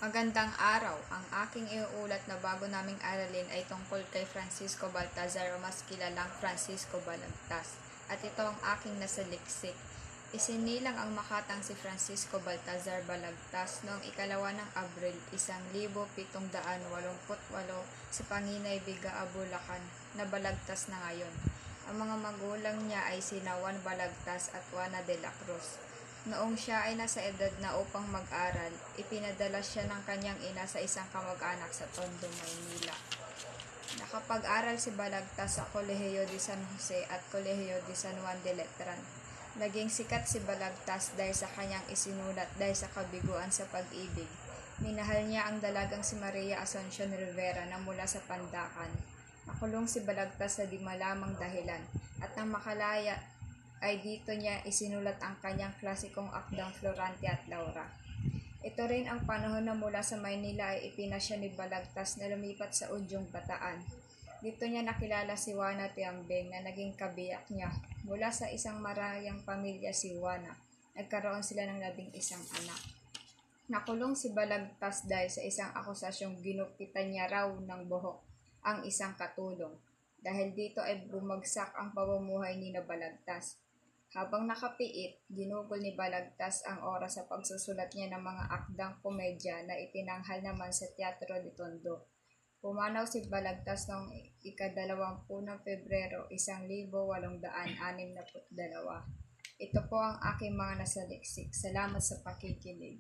Magandang araw! Ang aking iuulat na bago naming aralin ay tungkol kay Francisco Baltazar o mas kilalang Francisco Balagtas. At ito ang aking nasaliksik. Isinilang ang makatang si Francisco Baltazar Balagtas noong 2 ng Abril 1788 sa Panginay Bigao, Bulacan na Balagtas na ngayon. Ang mga magulang niya ay sina Juan Balagtas at Juana de la Cruz. Noong siya ay nasa edad na upang mag-aral, ipinadala siya ng kanyang ina sa isang kamag-anak sa Tondo, Maynila. Nakapag-aral si Balagtas sa Kolehiyo de San Jose at Kolehiyo de San Juan de Letran. Naging sikat si Balagtas dahil sa kanyang isinulat dahil sa kabiguan sa pag-ibig. Minahal niya ang dalagang si Maria Asuncion Rivera na mula sa Pandacan. Nakulong si Balagtas sa di malamang dahilan at nang makalaya ay dito niya isinulat ang kanyang klasikong akdang Florante at Laura. Ito rin ang panahon na mula sa Maynila ay ipinasya ni Balagtas na lumipat sa Udyong, Bataan. Dito niya nakilala si Juana Tiambeng na naging kabiyak niya. Mula sa isang marayang pamilya si Juana, nagkaroon sila ng 11 anak. Nakulong si Balagtas dahil sa isang akusasyong ginupitan niya raw ng buhok ang isang katulong. Dahil dito ay bumagsak ang pamumuhay ni Balagtas. Habang nakapiit, ginugol ni Balagtas ang oras sa pagsusulat niya ng mga akdang komedya na itinanghal naman sa Teatro de Tondo. Pumanaw si Balagtas noong 20 ng Pebrero 1862. Ito po ang aking mga nasaliksik. Salamat sa pakikinig.